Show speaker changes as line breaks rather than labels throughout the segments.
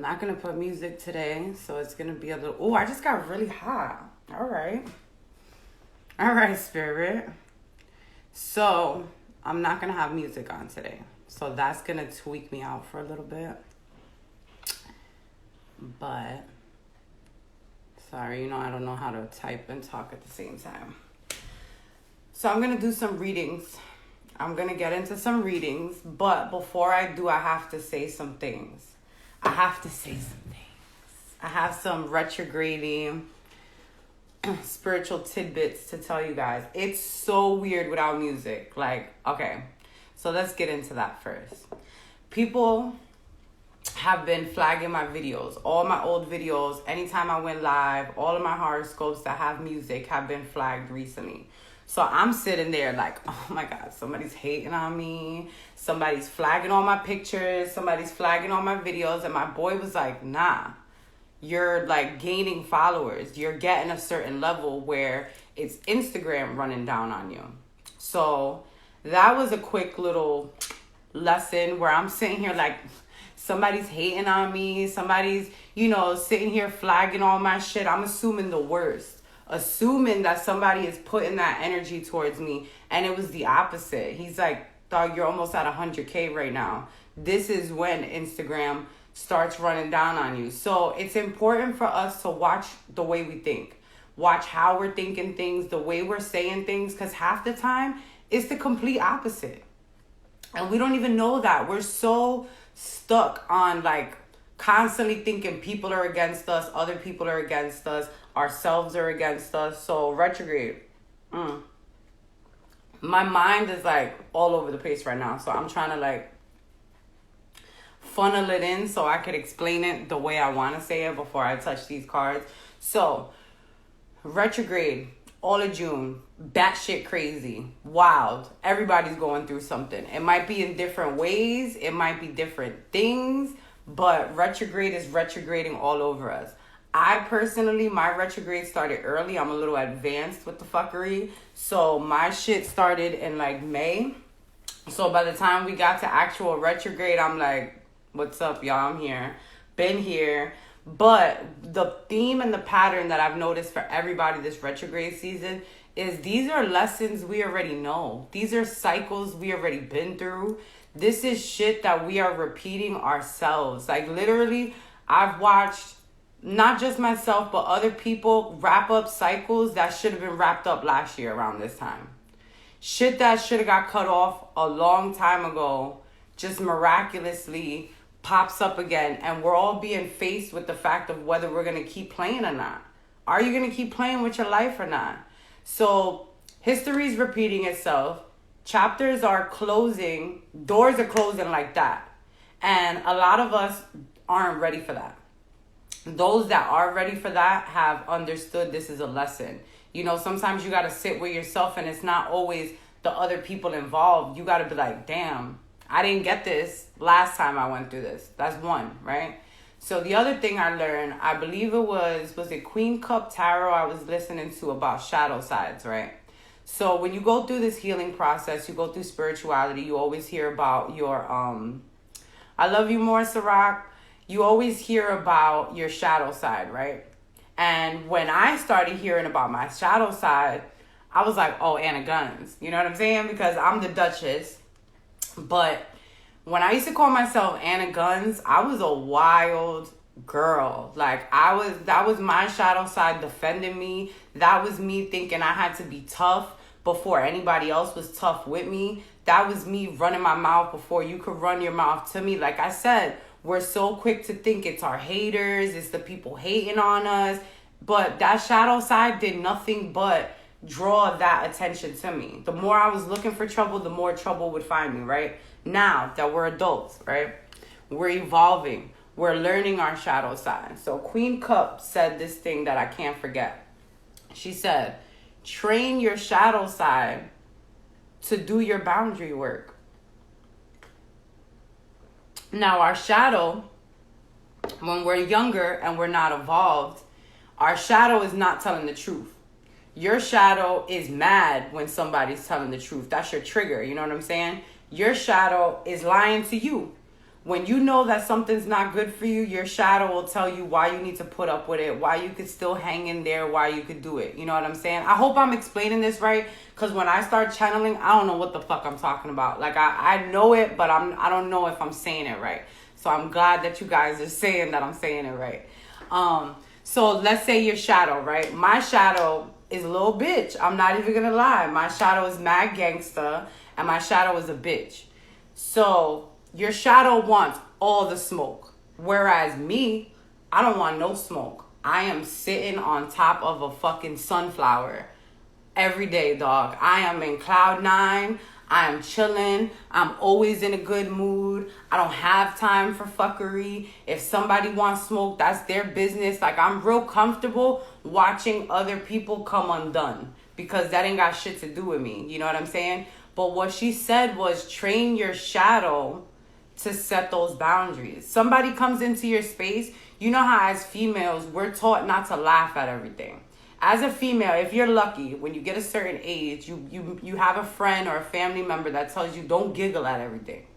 not going to put music today, so it's going to be a little... Oh, I just got really hot. All right. All right, Spirit. So, I'm not going to have music on today. So, that's going to tweak me out for a little bit. But, sorry, I don't know how to type and talk at the same time. So, I'm going to do some readings. I'm going to get into some readings. But before I do, I have to say some things. I have some retrograding spiritual tidbits to tell you guys. It's so weird without music. Okay, so let's get into that first. People have been flagging my videos, all my old videos, anytime I went live, all of my horoscopes that have music have been flagged recently. So I'm sitting there like, oh my God, somebody's hating on me. Somebody's flagging all my pictures. Somebody's flagging all my videos. And my boy was like, nah, you're like gaining followers. You're getting a certain level where it's Instagram running down on you. So that was a quick little lesson where I'm sitting here like, somebody's hating on me. Somebody's, sitting here flagging all my shit. I'm assuming the worst. Assuming that somebody is putting that energy towards me, and it was the opposite. He's like, dog, you're almost at 100K right now. This is when Instagram starts running down on you. So it's important for us to watch the way we think. Watch how we're thinking things, the way we're saying things, because half the time it's the complete opposite. And we don't even know that. We're so stuck on constantly thinking people are against us, other people are against us, ourselves are against us. So retrograde. My mind is all over the place right now. So I'm trying to funnel it in so I could explain it the way I want to say it before I touch these cards. So retrograde, all of June, batshit crazy, wild. Everybody's going through something. It might be in different ways. It might be different things. But retrograde is retrograding all over us. I personally, my retrograde started early. I'm a little advanced with the fuckery. So my shit started in May. So by the time we got to actual retrograde, I'm like, what's up, y'all? I'm here. Been here. But the theme and the pattern that I've noticed for everybody this retrograde season is these are lessons we already know. These are cycles we already been through. This is shit that we are repeating ourselves. Literally, I've watched not just myself, but other people wrap up cycles that should have been wrapped up last year around this time. Shit that should have got cut off a long time ago just miraculously pops up again. And we're all being faced with the fact of whether we're going to keep playing or not. Are you going to keep playing with your life or not? So history's repeating itself. Chapters are closing. Doors are closing like that. And a lot of us aren't ready for that. Those that are ready for that have understood this is a lesson. Sometimes you got to sit with yourself, and it's not always the other people involved. You got to be like, damn, I didn't get this last time I went through this. That's one, right? So the other thing I learned, I believe it was it Queen Cup Tarot I was listening to about shadow sides, right? So when you go through this healing process, you go through spirituality, you always hear about your, I love you more, Sirach. You always hear about your shadow side, right? And when I started hearing about my shadow side, I was like, oh, Anna Guns. You know what I'm saying? Because I'm the Duchess. But when I used to call myself Anna Guns, I was a wild girl. That was my shadow side defending me. That was me thinking I had to be tough before anybody else was tough with me. That was me running my mouth before you could run your mouth to me. Like I said, we're so quick to think it's our haters, it's the people hating on us. But that shadow side did nothing but draw that attention to me. The more I was looking for trouble, the more trouble would find me, right? Now that we're adults, right? We're evolving. We're learning our shadow side. So Queen Cup said this thing that I can't forget. She said, train your shadow side to do your boundary work. Now, our shadow, when we're younger and we're not evolved, our shadow is not telling the truth. Your shadow is mad when somebody's telling the truth. That's your trigger. You know what I'm saying? Your shadow is lying to you. When you know that something's not good for you, your shadow will tell you why you need to put up with it, why you could still hang in there, why you could do it. You know what I'm saying? I hope I'm explaining this right, because when I start channeling, I don't know what the fuck I'm talking about. Like, I know it, but I don't know if I'm saying it right. So I'm glad that you guys are saying that I'm saying it right. So let's say your shadow, right? My shadow is a little bitch. I'm not even gonna lie. My shadow is mad gangsta, and my shadow is a bitch. So your shadow wants all the smoke. Whereas me, I don't want no smoke. I am sitting on top of a fucking sunflower every day, dog. I am in cloud nine. I am chilling. I'm always in a good mood. I don't have time for fuckery. If somebody wants smoke, that's their business. Like, I'm real comfortable watching other people come undone, because that ain't got shit to do with me. You know what I'm saying? But what she said was, train your shadow to set those boundaries. Somebody comes into your space, you know how as females, we're taught not to laugh at everything. As a female, if you're lucky, when you get a certain age, you have a friend or a family member that tells you don't giggle at everything.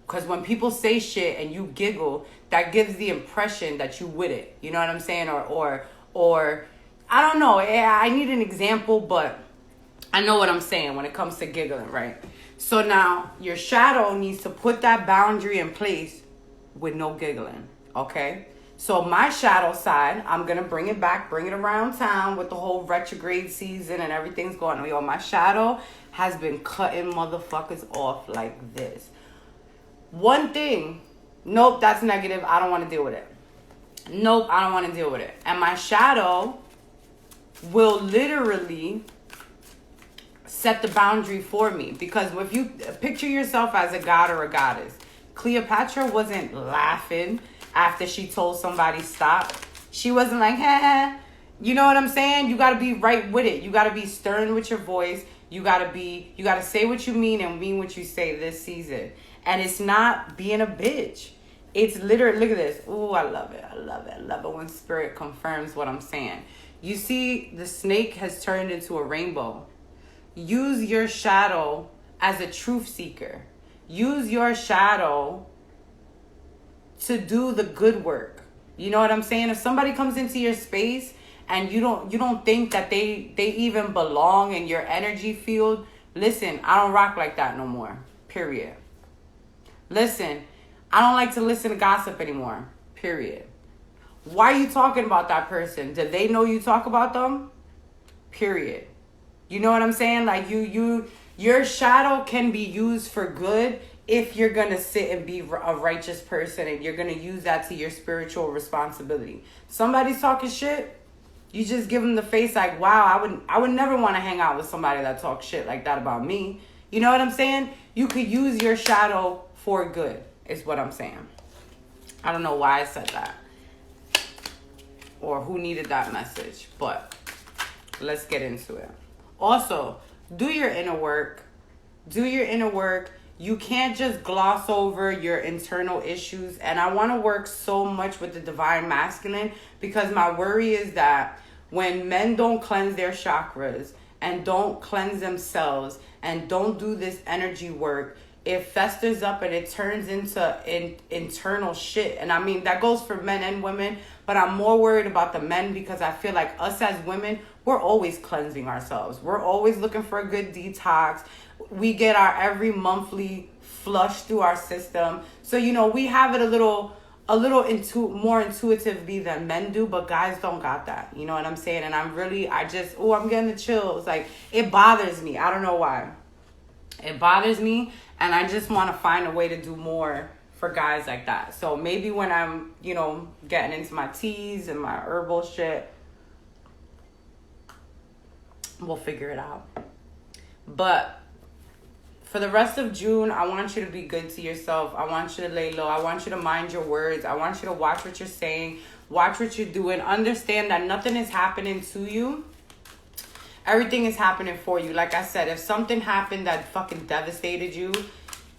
Because when people say shit and you giggle, that gives the impression that you with it. You know what I'm saying? Or I don't know. I need an example, but I know what I'm saying when it comes to giggling, right? So now your shadow needs to put that boundary in place with no giggling, okay? So my shadow side, I'm going to bring it back, bring it around town with the whole retrograde season and everything's going on. Yo, my shadow has been cutting motherfuckers off like this. One thing, nope, that's negative. I don't want to deal with it. Nope, I don't want to deal with it. And my shadow will literally set the boundary for me, because if you picture yourself as a god or a goddess, Cleopatra wasn't laughing after she told somebody stop. She wasn't like, ha. You know what I'm saying? You got to be right with it. You got to be stern with your voice. You got to say what you mean and mean what you say this season. And it's not being a bitch. It's literally, look at this. Ooh, I love it. I love it. I love it when spirit confirms what I'm saying. You see, the snake has turned into a rainbow. Use your shadow as a truth seeker. Use your shadow to do the good work. You know what I'm saying? If somebody comes into your space and you don't think that they even belong in your energy field, listen, I don't rock like that no more. Period. Listen, I don't like to listen to gossip anymore. Period. Why are you talking about that person? Do they know you talk about them? Period. You know what I'm saying? Like, your shadow can be used for good if you're going to sit and be a righteous person and you're going to use that to your spiritual responsibility. Somebody's talking shit, you just give them the face like, wow, I would never want to hang out with somebody that talks shit like that about me. You know what I'm saying? You could use your shadow for good, is what I'm saying. I don't know why I said that or who needed that message, but let's get into it. Also, do your inner work. Do your inner work. You can't just gloss over your internal issues. And I want to work so much with the divine masculine, because my worry is that when men don't cleanse their chakras and don't cleanse themselves and don't do this energy work, it festers up and it turns into internal shit. And I mean, that goes for men and women, but I'm more worried about the men, because I feel like us as women, we're always cleansing ourselves. We're always looking for a good detox. We get our every monthly flush through our system. So, you know, we have it a little more intuitively than men do, but guys don't got that. You know what I'm saying? And I'm getting the chills. Like, it bothers me. I don't know why. It bothers me, and I just want to find a way to do more for guys like that. So maybe when I'm, you know, getting into my teas and my herbal shit, we'll figure it out. But for the rest of June, I want you to be good to yourself. I want you to lay low. I want you to mind your words. I want you to watch what you're saying. Watch what you're doing. Understand that nothing is happening to you. Everything is happening for you. Like I said, if something happened that fucking devastated you,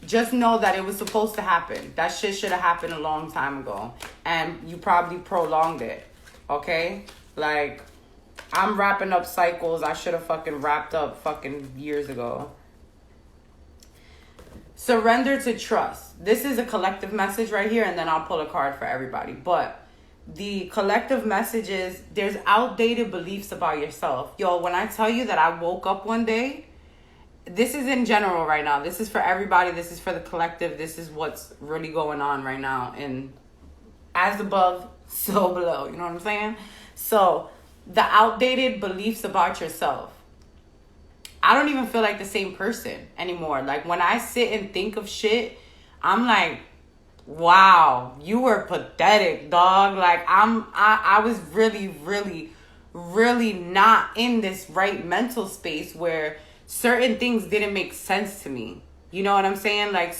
just know that it was supposed to happen. That shit should have happened a long time ago. And you probably prolonged it. Okay? Like, I'm wrapping up cycles I should have fucking wrapped up fucking years ago. Surrender to trust. This is a collective message right here, and then I'll pull a card for everybody. But the collective message is there's outdated beliefs about yourself. Yo, when I tell you that I woke up one day, this is in general right now. This is for everybody. This is for the collective. This is what's really going on right now. And as above, so below. You know what I'm saying? So the outdated beliefs about yourself. I don't even feel like the same person anymore. Like when I sit and think of shit, I'm like, wow, you were pathetic, dog. Like I was really not in this right mental space where certain things didn't make sense to me. You know what I'm saying? Like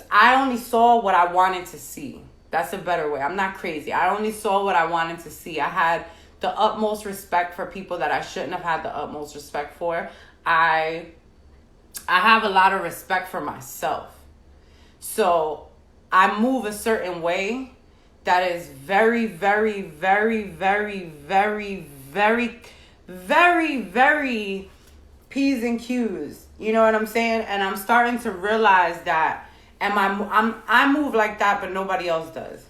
I only saw what I wanted to see. That's a better way. I'm not crazy. I only saw what I wanted to see. I had the utmost respect for people that I shouldn't have had the utmost respect for. I have a lot of respect for myself. So I move a certain way that is very, very, very, very, very, very, very, very P's and Q's. You know what I'm saying? And I'm starting to realize that I move like that, but nobody else does.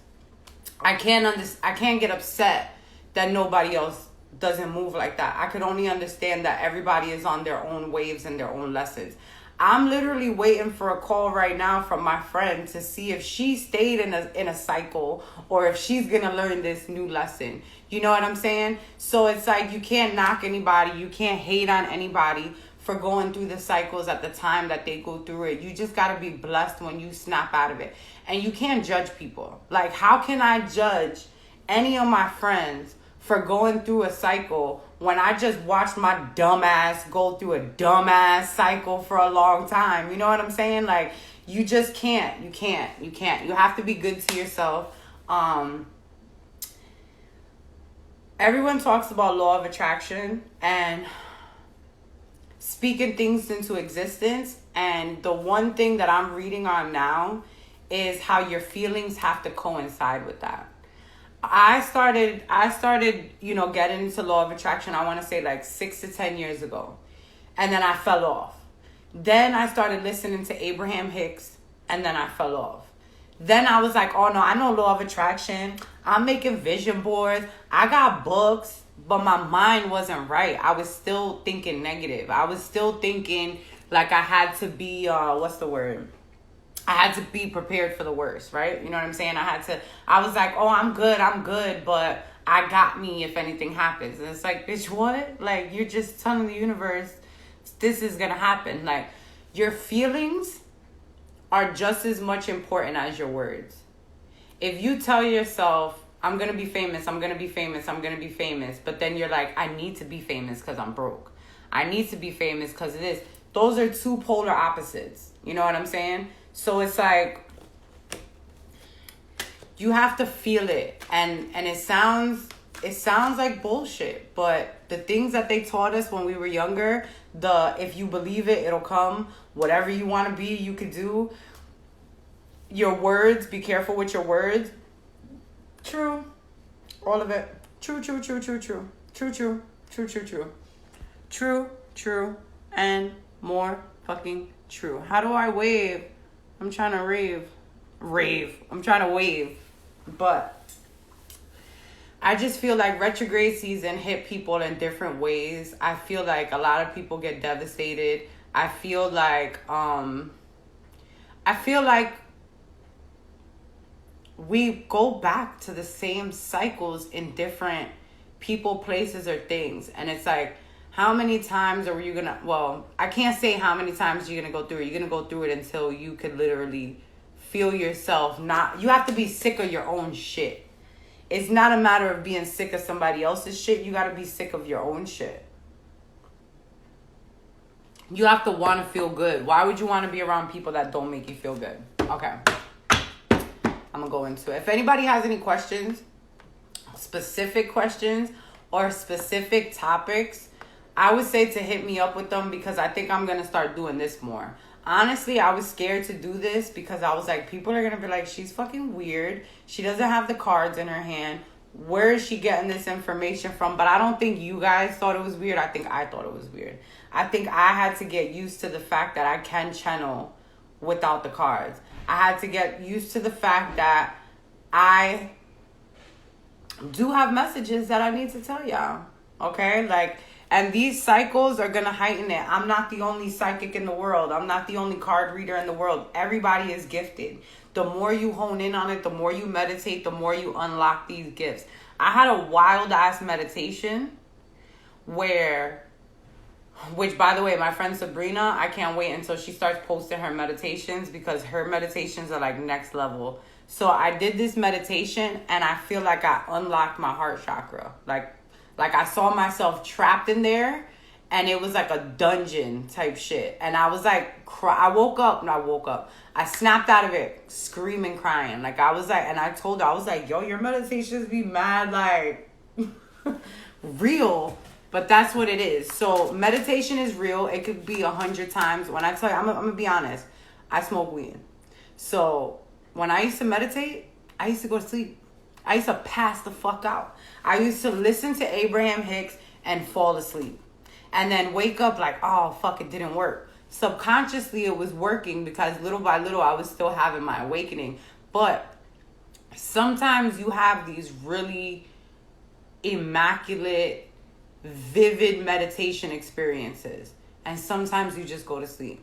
I can't get upset that nobody else doesn't move like that. I could only understand that everybody is on their own waves and their own lessons. I'm literally waiting for a call right now from my friend to see if she stayed in a cycle or if she's gonna learn this new lesson. You know what I'm saying? So it's like you can't knock anybody, you can't hate on anybody for going through the cycles at the time that they go through it. You just gotta be blessed when you snap out of it. And you can't judge people. Like, how can I judge any of my friends for going through a cycle when I just watched my dumb ass go through a dumbass cycle for a long time? You know what I'm saying? Like, you just can't. You can't. You have to be good to yourself. Everyone talks about law of attraction and speaking things into existence. And the one thing that I'm reading on now is how your feelings have to coincide with that. I started, getting into law of attraction, I want to say like 6 to 10 years ago. And then I fell off. Then I started listening to Abraham Hicks, and then I fell off. Then I was like, oh no, I know law of attraction. I'm making vision boards. I got books, but my mind wasn't right. I was still thinking negative. I was still thinking like I had to be, I had to be prepared for the worst, right? You know what I'm saying? I was like, oh, I'm good, but I got me if anything happens. And it's like, bitch, what? Like, you're just telling the universe this is going to happen. Like, your feelings are just as much important as your words. If you tell yourself, I'm going to be famous, but then you're like, I need to be famous because I'm broke. I need to be famous because of this. Those are two polar opposites. You know what I'm saying? So it's like, you have to feel it. And it sounds like bullshit. But the things that they taught us when we were younger, if you believe it, it'll come. Whatever you want to be, you could do. Your words, be careful with your words. True. All of it. True. True. And more fucking true. How do I wave? I'm trying to rave. I'm trying to wave. But I just feel like retrograde season hit people in different ways. I feel like a lot of people get devastated. I feel like we go back to the same cycles in different people, places, or things. And it's like, how many times are you gonna, well, I can't say how many times you're gonna go through it. You're gonna go through it until you could literally feel yourself you have to be sick of your own shit. It's not a matter of being sick of somebody else's shit. You gotta be sick of your own shit. You have to want to feel good. Why would you want to be around people that don't make you feel good? Okay. I'm gonna go into it. If anybody has any questions, specific questions, or specific topics, I would say to hit me up with them because I think I'm going to start doing this more. Honestly, I was scared to do this because I was like, people are going to be like, she's fucking weird. She doesn't have the cards in her hand. Where is she getting this information from? But I don't think you guys thought it was weird. I think I thought it was weird. I think I had to get used to the fact that I can channel without the cards. I had to get used to the fact that I do have messages that I need to tell y'all. Okay? Like, and these cycles are going to heighten it. I'm not the only psychic in the world. I'm not the only card reader in the world. Everybody is gifted. The more you hone in on it, the more you meditate, the more you unlock these gifts. I had a wild ass meditation which by the way, my friend Sabrina, I can't wait until she starts posting her meditations, because her meditations are like next level. So I did this meditation and I feel like I unlocked my heart chakra. Like I saw myself trapped in there, and it was like a dungeon type shit. And I was like, I snapped out of it, screaming, crying. Like I was like, and I told her, I was like, yo, your meditations be mad, like real. But that's what it is. So meditation is real. It could be 100 times. When I tell you, I'm gonna be honest, I smoke weed. So when I used to meditate, I used to go to sleep. I used to pass the fuck out. I used to listen to Abraham Hicks and fall asleep. And then wake up like, oh, fuck, it didn't work. Subconsciously, it was working because little by little, I was still having my awakening. But sometimes you have these really immaculate, vivid meditation experiences. And sometimes you just go to sleep.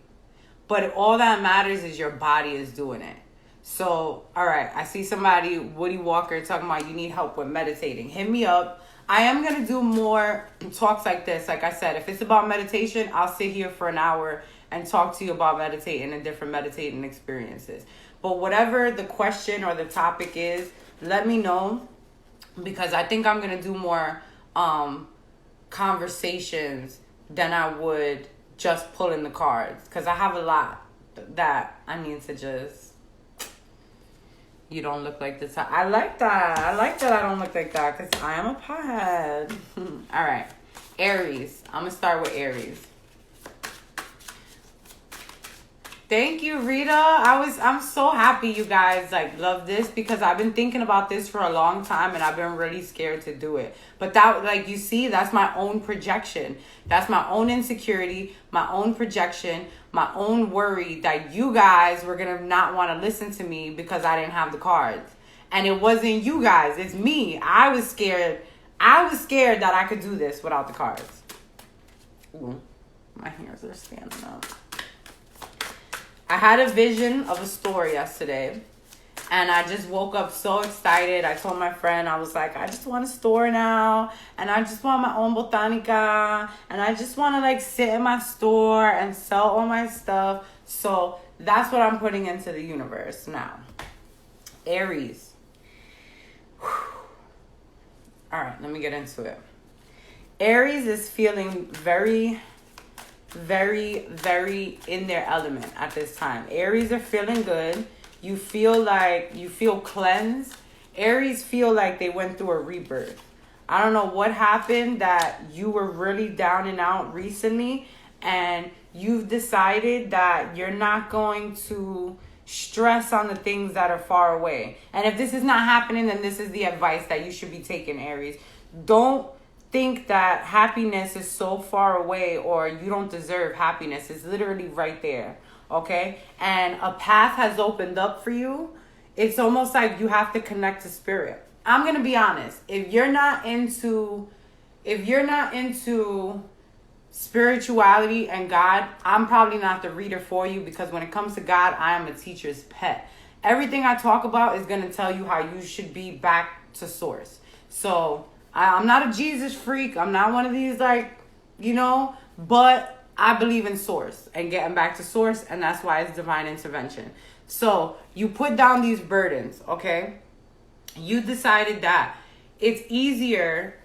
But all that matters is your body is doing it. So, all right, I see somebody, Woody Walker, talking about you need help with meditating. Hit me up. I am going to do more talks like this. Like I said, if it's about meditation, I'll sit here for an hour and talk to you about meditating and different meditating experiences. But whatever the question or the topic is, let me know, because I think I'm going to do more conversations than I would just pulling the cards, because I have a lot that I need to just... You don't look like this. I like that. I like that I don't look like that, because I am a pothead. All right. Aries. I'm going to start with Aries. Thank you, Rita. I'm so happy you guys love this, because I've been thinking about this for a long time and I've been really scared to do it. But that, you see, that's my own projection. That's my own insecurity, my own projection, my own worry that you guys were going to not want to listen to me because I didn't have the cards. And it wasn't you guys, it's me. I was scared. I was scared that I could do this without the cards. Ooh, my hairs are standing up. I had a vision of a store yesterday, and I just woke up so excited. I told my friend, I was like, I just want a store now, and I just want my own botanica, and I just want to sit in my store and sell all my stuff. So that's what I'm putting into the universe now. Aries. Whew. All right, let me get into it. Aries is feeling very, very, very in their element at this time. Aries are feeling good. You feel cleansed. Aries feel like they went through a rebirth. I don't know what happened, that you were really down and out recently, and you've decided that you're not going to stress on the things that are far away. And if this is not happening, then this is the advice that you should be taking, Aries. Don't think that happiness is so far away or you don't deserve happiness. It's literally right there. Okay? And a path has opened up for you. It's almost like you have to connect to spirit. I'm going to be honest. If you're not into spirituality and God, I'm probably not the reader for you, because when it comes to God, I am a teacher's pet. Everything I talk about is going to tell you how you should be back to source. So I'm not a Jesus freak. I'm not one of these but I believe in source and getting back to source, and that's why it's divine intervention. So you put down these burdens, okay? You decided that it's easier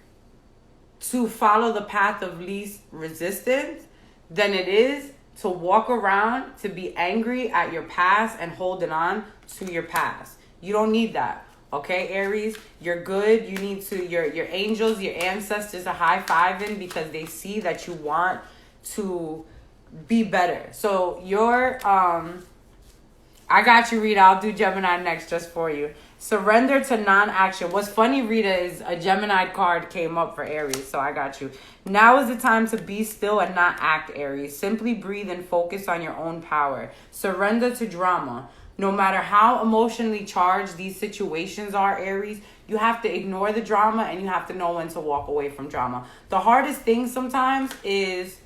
to follow the path of least resistance than it is to walk around to be angry at your past and holding on to your past. You don't need that. Okay, Aries, you're good. You need to, your angels, your ancestors are high-fiving because they see that you want to be better. So I got you, Rita. I'll do Gemini next just for you. Surrender to non-action. What's funny, Rita, is a Gemini card came up for Aries, so I got you. Now is the time to be still and not act, Aries. Simply breathe and focus on your own power. Surrender to drama. No matter how emotionally charged these situations are, Aries, you have to ignore the drama and you have to know when to walk away from drama. The hardest thing sometimes is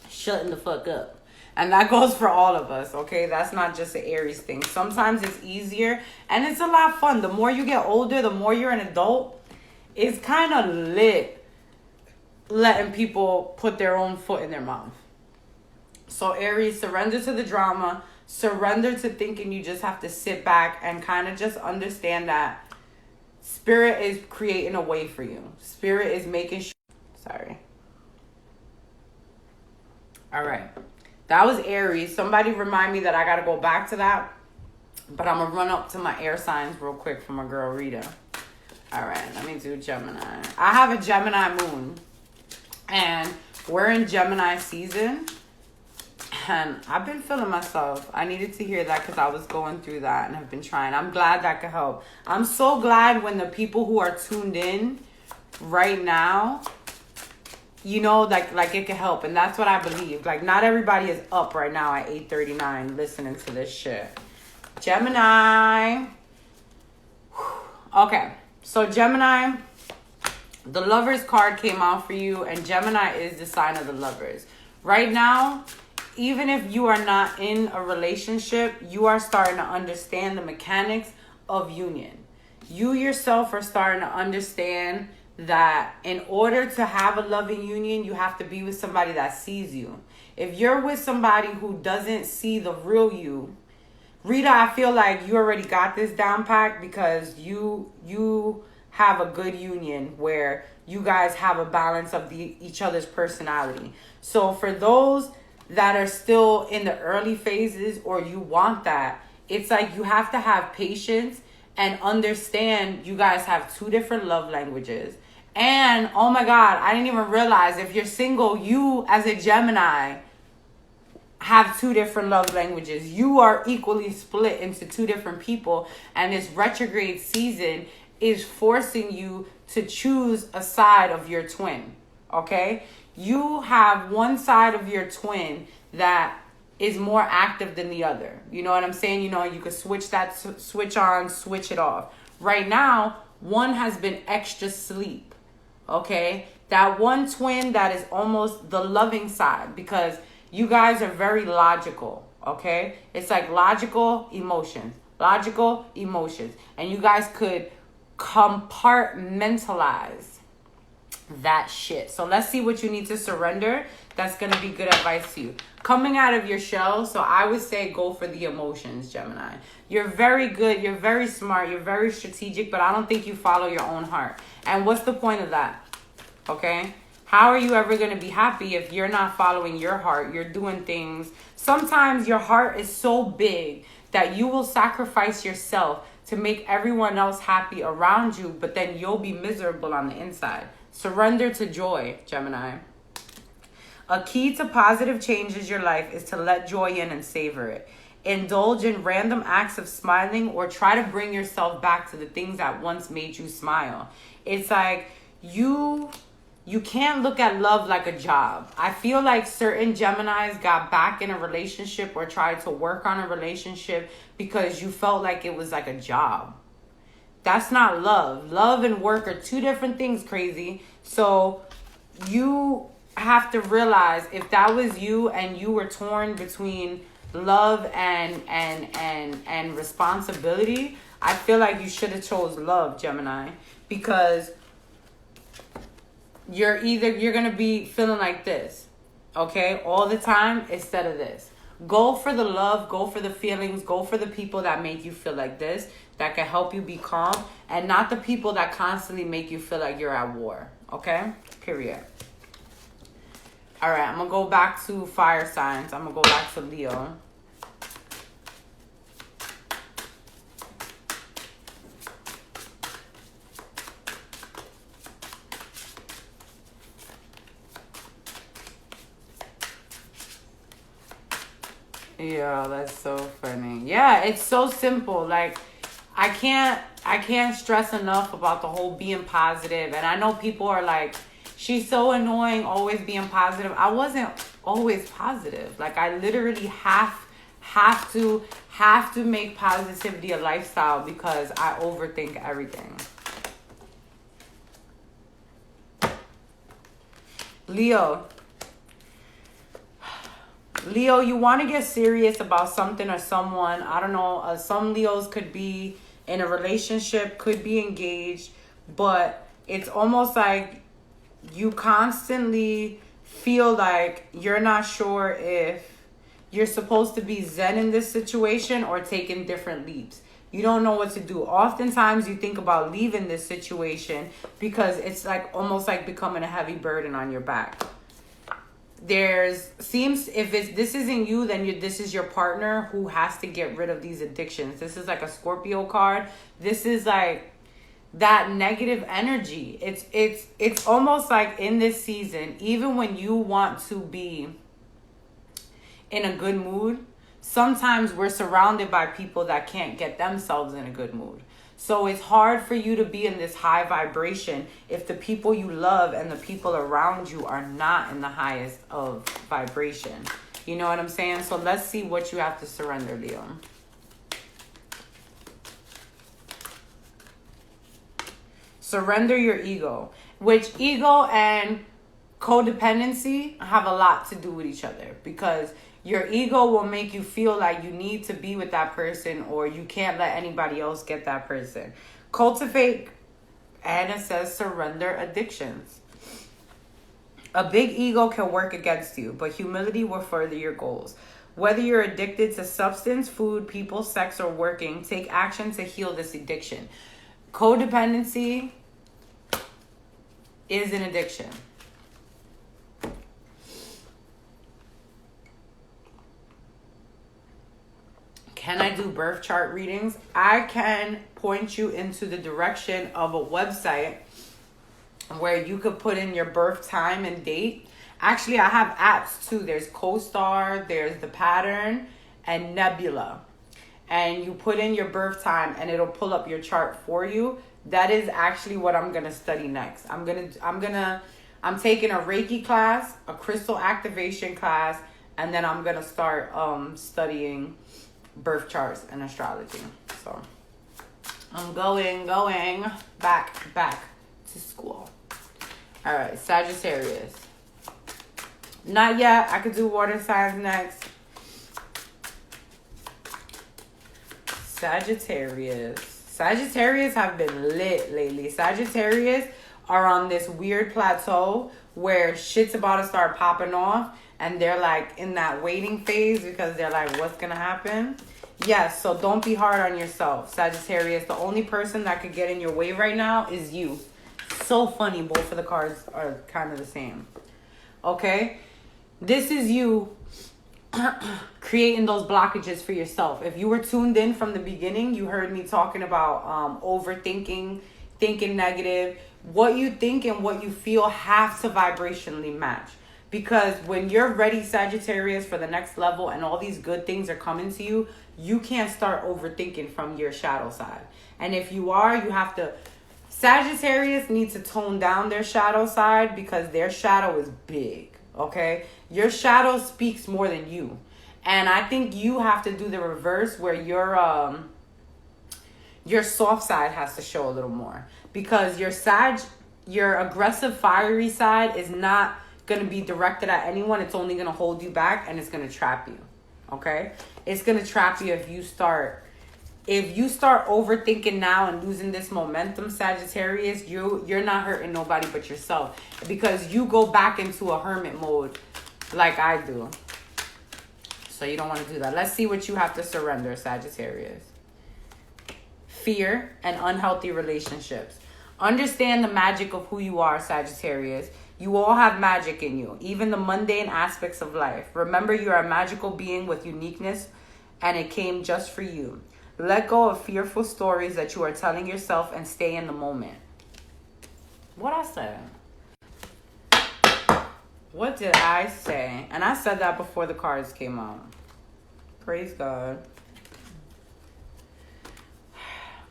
shutting the fuck up. And that goes for all of us, okay? That's not just an Aries thing. Sometimes it's easier and it's a lot of fun. The more you get older, the more you're an adult, it's kind of lit letting people put their own foot in their mouth. So Aries, surrender to the drama. Surrender to thinking you just have to sit back and kind of just understand that Spirit is creating a way for you. Spirit is making sure. Sorry. All right. That was Aries. Somebody remind me that I got to go back to that. But I'm going to run up to my air signs real quick for my girl Rita. All right. Let me do Gemini. I have a Gemini moon. And we're in Gemini season. And I've been feeling myself. I needed to hear that because I was going through that and have been trying. I'm glad that could help. I'm so glad when the people who are tuned in right now, you know, like it can help. And that's what I believe. Like, not everybody is up right now at 8:39 listening to this shit. Gemini. Okay. So Gemini, the Lovers card came out for you. And Gemini is the sign of the Lovers. Right now, even if you are not in a relationship, you are starting to understand the mechanics of union. You yourself are starting to understand that in order to have a loving union, you have to be with somebody that sees you. If you're with somebody who doesn't see the real you, Rita, I feel like you already got this down packed because you have a good union where you guys have a balance of each other's personality. So for those that are still in the early phases, or you want that, it's like you have to have patience and understand you guys have two different love languages. And oh my God, I didn't even realize if you're single, you as a Gemini have two different love languages. You are equally split into two different people, and this retrograde season is forcing you to choose a side of your twin. Okay? You have one side of your twin that is more active than the other. You know what I'm saying? You know, you could switch that switch on, switch it off. Right now, one has been extra sleep. Okay? That one twin that is almost the loving side, because you guys are very logical. Okay? It's like logical emotions. Logical emotions. And you guys could compartmentalize that shit. So let's see what you need to surrender. That's going to be good advice to you. Coming out of your shell, so I would say go for the emotions, Gemini. You're very good. You're very smart. You're very strategic, but I don't think you follow your own heart. And what's the point of that? Okay? How are you ever going to be happy if you're not following your heart? You're doing things. Sometimes your heart is so big that you will sacrifice yourself to make everyone else happy around you, but then you'll be miserable on the inside. Surrender to joy, Gemini. A key to positive change in your life is to let joy in and savor it. Indulge in random acts of smiling or try to bring yourself back to the things that once made you smile. It's like you can't look at love like a job. I feel like certain Geminis got back in a relationship or tried to work on a relationship because you felt like it was like a job. That's not love. Love and work are two different things, crazy. So you have to realize if that was you and you were torn between love and responsibility, I feel like you should have chose love, Gemini, because you're going to be feeling like this, okay, all the time instead of this. Go for the love, go for the feelings, go for the people that make you feel like this, that can help you be calm, and not the people that constantly make you feel like you're at war, okay? Period. All right, I'm going to go back to fire signs. I'm going to go back to Leo. Yeah, that's so funny. Yeah, it's so simple. Like, I can't stress enough about the whole being positive. And I know people are like, she's so annoying, always being positive. I wasn't always positive. Like, I literally have to make positivity a lifestyle because I overthink everything. Leo, you want to get serious about something or someone. I don't know. Some Leos could be in a relationship, could be engaged, but it's almost like you constantly feel like you're not sure if you're supposed to be zen in this situation or taking different leaps. You don't know what to do. Oftentimes you think about leaving this situation because it's like almost like becoming a heavy burden on your back. This isn't you, then this is your partner who has to get rid of these addictions. This is like a Scorpio card. This is like that negative energy. It's almost like in this season, even when you want to be in a good mood, sometimes we're surrounded by people that can't get themselves in a good mood. So it's hard for you to be in this high vibration if the people you love and the people around you are not in the highest of vibration. You know what I'm saying? So let's see what you have to surrender, Leo. Surrender your ego. Which ego and codependency have a lot to do with each other, because your ego will make you feel like you need to be with that person or you can't let anybody else get that person. Cultivate, and it says surrender addictions. A big ego can work against you, but humility will further your goals. Whether you're addicted to substance, food, people, sex, or working, take action to heal this addiction. Codependency is an addiction. Can I do birth chart readings? I can point you into the direction of a website where you could put in your birth time and date. Actually, I have apps too. There's CoStar, there's The Pattern, and Nebula. And you put in your birth time and it'll pull up your chart for you. That is actually what I'm going to study next. I'm taking a Reiki class, a crystal activation class, and then I'm going to start studying birth charts and astrology. So I'm going back to school. All right, Sagittarius. Not yet. I could do water signs next. Sagittarius have been lit lately. Sagittarius are on this weird plateau where shit's about to start popping off, and they're like in that waiting phase because they're like, what's gonna happen? Yes, so don't be hard on yourself, Sagittarius. The only person that could get in your way right now is you. So funny, both of the cards are kind of the same. Okay? This is you creating those blockages for yourself. If you were tuned in from the beginning, you heard me talking about overthinking, thinking negative. What you think and what you feel have to vibrationally match. Because when you're ready, Sagittarius, for the next level and all these good things are coming to you, you can't start overthinking from your shadow side. And if you are, you have to... Sagittarius need to tone down their shadow side because their shadow is big, okay? Your shadow speaks more than you. And I think you have to do the reverse where your soft side has to show a little more. Because your aggressive, fiery side is not going to be directed at anyone. It's only going to hold you back and it's going to trap you. Okay? It's going to trap you if you start overthinking now and losing this momentum, Sagittarius. You're not hurting nobody but yourself, because you go back into a hermit mode like I do. So you don't want to do that. Let's see what you have to surrender, Sagittarius. Fear and unhealthy relationships. Understand the magic of who you are, Sagittarius. You all have magic in you, even the mundane aspects of life. Remember, you are a magical being with uniqueness, and it came just for you. Let go of fearful stories that you are telling yourself and stay in the moment. What I said? What did I say? And I said that before the cards came out. Praise God.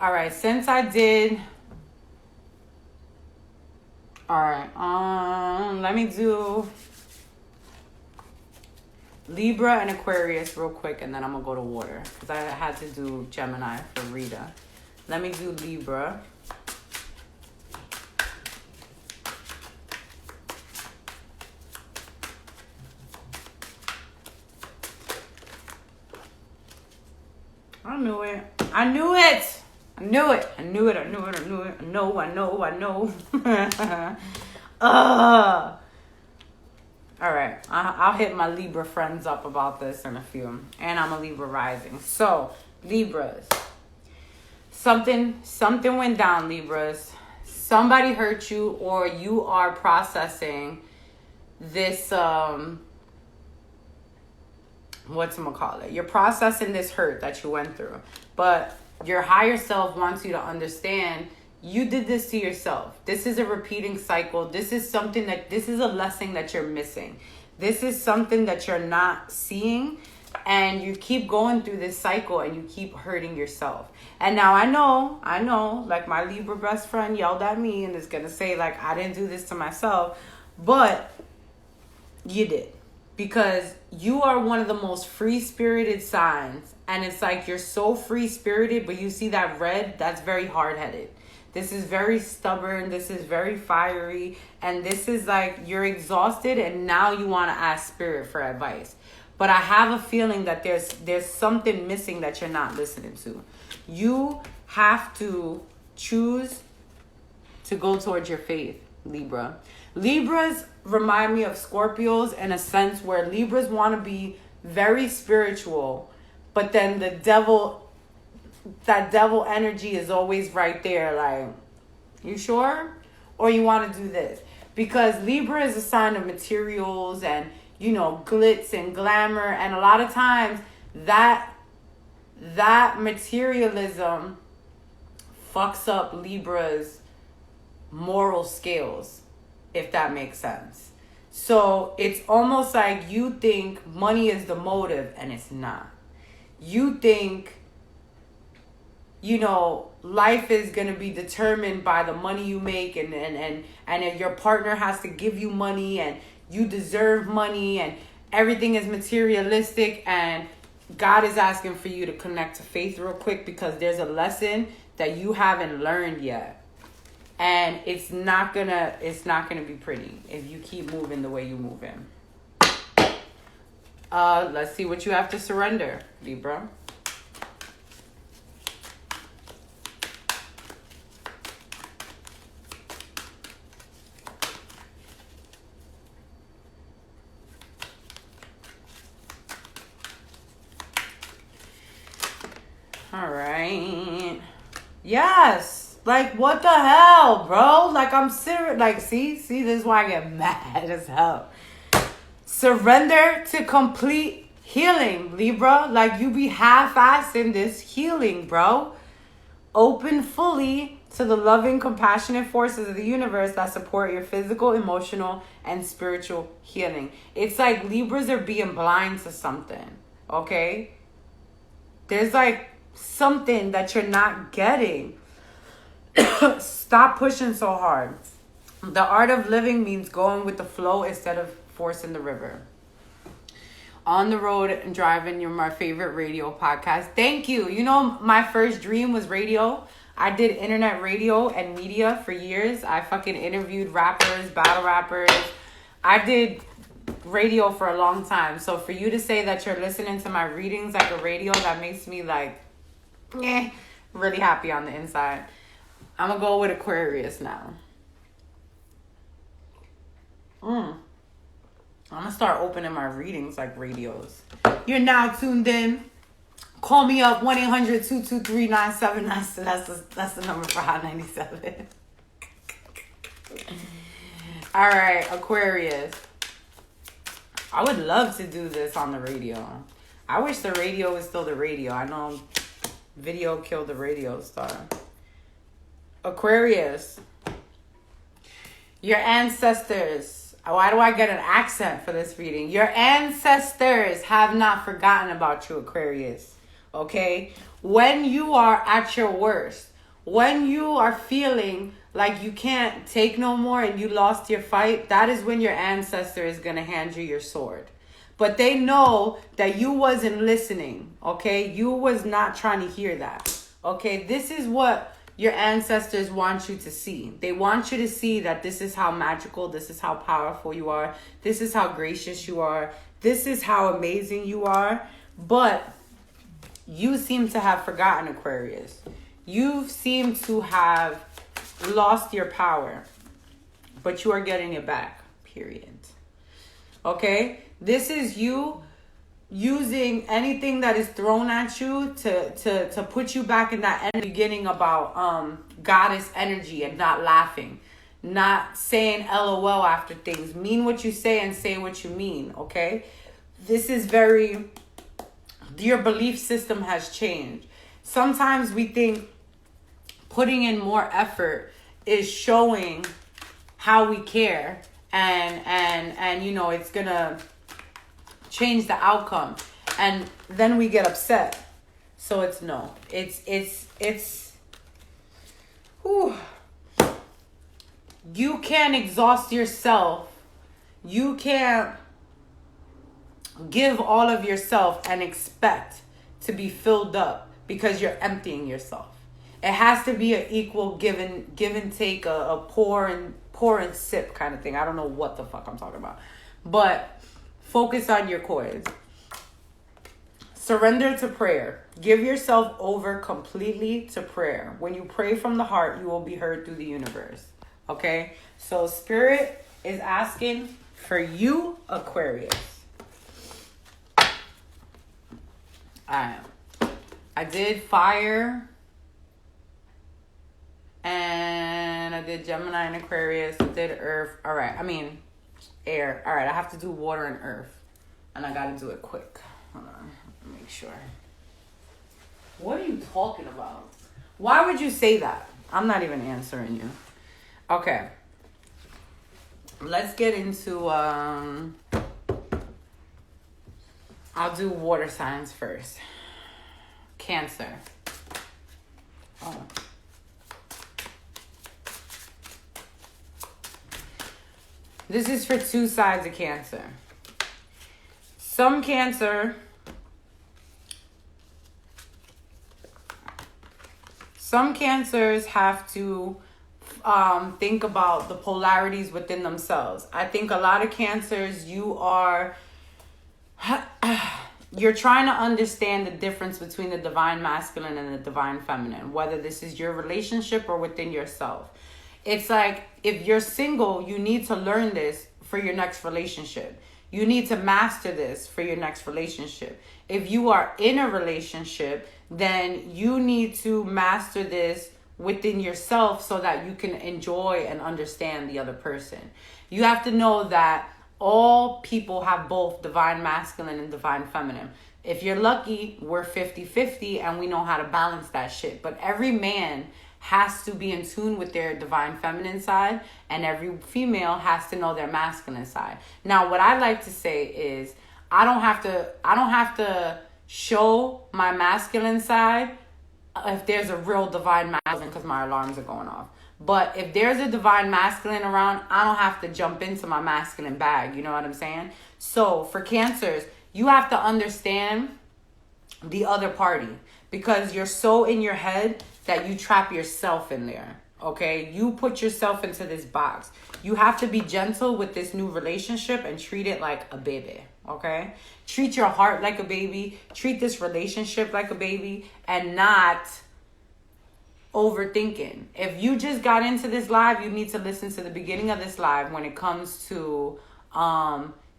All right, since I did... All right, let me do Libra and Aquarius real quick, and then I'm going to go to water. Because I had to do Gemini for Rita. Let me do Libra. I knew it. I knew it. I knew it. I knew it. I knew it. I knew it. I know. I know. I know. All right. I'll hit my Libra friends up about this in a few. And I'm a Libra rising. So, Libras. Something went down, Libras. Somebody hurt you, or you are processing this, whatchamacallit. You're processing this hurt that you went through. But your higher self wants you to understand you did this to yourself. This is a repeating cycle. This is a lesson that you're missing. This is something that you're not seeing, and you keep going through this cycle and you keep hurting yourself. And now I know, like my Libra best friend yelled at me and is going to say like, I didn't do this to myself, but you did. Because you are one of the most free-spirited signs. And it's like you're so free-spirited, but you see that red, that's very hard-headed. This is very stubborn. This is very fiery. And this is like you're exhausted and now you want to ask spirit for advice. But I have a feeling that there's something missing that you're not listening to. You have to choose to go towards your faith, Libra. Libras remind me of Scorpios in a sense where Libras want to be very spiritual, but then that devil energy is always right there. Like, you sure? Or you want to do this? Because Libra is a sign of materials and, glitz and glamour. And a lot of times that materialism fucks up Libra's moral scales, if that makes sense. So it's almost like you think money is the motive and it's not. You think, life is going to be determined by the money you make and your partner has to give you money and you deserve money and everything is materialistic, and God is asking for you to connect to faith real quick because there's a lesson that you haven't learned yet. And it's not gonna be pretty if you keep moving the way you move in. Let's see what you have to surrender, Libra. All right. Yes. Like, what the hell, bro? Like, I'm serious. Like, see, this is why I get mad as hell. Surrender to complete healing, Libra. Like, you be half-assing this healing, bro. Open fully to the loving, compassionate forces of the universe that support your physical, emotional, and spiritual healing. It's like Libras are being blind to something, okay? There's, like, something that you're not getting. Stop pushing so hard. The art of living means going with the flow instead of forcing the river. On the road and driving, you're my favorite radio podcast. Thank you. My first dream was radio. I did internet radio and media for years. I fucking interviewed rappers, battle rappers. I did radio for a long time. So for you to say that you're listening to my readings like a radio, that makes me like, really happy on the inside. I'm going to go with Aquarius now. I'm going to start opening my readings like radios. You're now tuned in. Call me up, 1-800-223-9797. That's the number for Hot 97. All right, Aquarius. I would love to do this on the radio. I wish the radio was still the radio. I know video killed the radio star. Aquarius, your ancestors. Why do I get an accent for this reading? Your ancestors have not forgotten about you, Aquarius. Okay? When you are at your worst, When you are feeling like you can't take no more and you lost your fight, that is when your ancestor is going to hand you your sword. But they know that you wasn't listening, okay? You was not trying to hear that, okay? This is what your ancestors want you to see. They want you to see that this is how magical, this is how powerful you are, this is how gracious you are, this is how amazing you are. But you seem to have forgotten, Aquarius. You seem to have lost your power, but you are getting it back, period. Okay? This is you using anything that is thrown at you to put you back in that beginning about goddess energy and not laughing, not saying LOL after things. Mean what you say and say what you mean, okay? This is very, your belief system has changed. Sometimes we think putting in more effort is showing how we care and you know, it's gonna change the outcome, and then we get upset. So it's no, it's whew. You can't exhaust yourself. You can't give all of yourself and expect to be filled up because you're emptying yourself. It has to be an equal give and take, a pour and sip kind of thing. I don't know what the fuck I'm talking about, but focus on your coins. Surrender to prayer. Give yourself over completely to prayer. When you pray from the heart, you will be heard through the universe. Okay? So Spirit is asking for you, Aquarius. I did fire. And I did Gemini and Aquarius. I did earth. All right. I mean, air. All right. I have to do water and earth. And I got to do it quick. Hold on. Make sure. What are you talking about? Why would you say that? I'm not even answering you. Okay. Let's get into, I'll do water signs first. Cancer. Oh. This is for two sides of Cancer. Some Cancers have to think about the polarities within themselves. I think a lot of Cancers, you're trying to understand the difference between the divine masculine and the divine feminine, whether this is your relationship or within yourself. It's like, if you're single, you need to learn this for your next relationship. You need to master this for your next relationship. If you are in a relationship, then you need to master this within yourself so that you can enjoy and understand the other person. You have to know that all people have both divine masculine and divine feminine. If you're lucky, we're 50-50 and we know how to balance that shit. But every man has to be in tune with their divine feminine side, and every female has to know their masculine side. Now, what I like to say is, I don't have to show my masculine side if there's a real divine masculine, because my alarms are going off. But if there's a divine masculine around, I don't have to jump into my masculine bag. You know what I'm saying? So for Cancers, you have to understand the other party, because you're so in your head that you trap yourself in there. Okay? You put yourself into this box. You have to be gentle with this new relationship and treat it like a baby. Okay? Treat your heart like a baby. Treat this relationship like a baby, and not overthinking. If you just got into this live, you need to listen to the beginning of this live when it comes to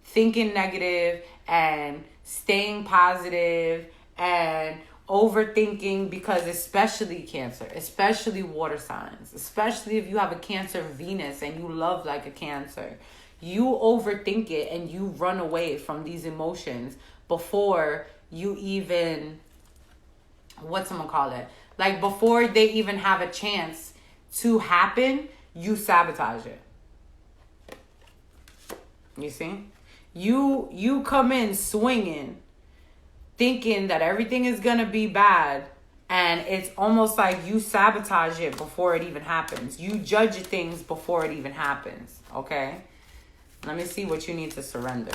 thinking negative and staying positive and overthinking, because especially Cancer, especially water signs, especially if you have a Cancer Venus and you love like a Cancer, you overthink it and you run away from these emotions before you even, like before they even have a chance to happen. You sabotage it. You see? You come in swinging, thinking that everything is going to be bad, And it's almost like you sabotage it before it even happens. You judge things before it even happens, okay? Let me see what you need to surrender.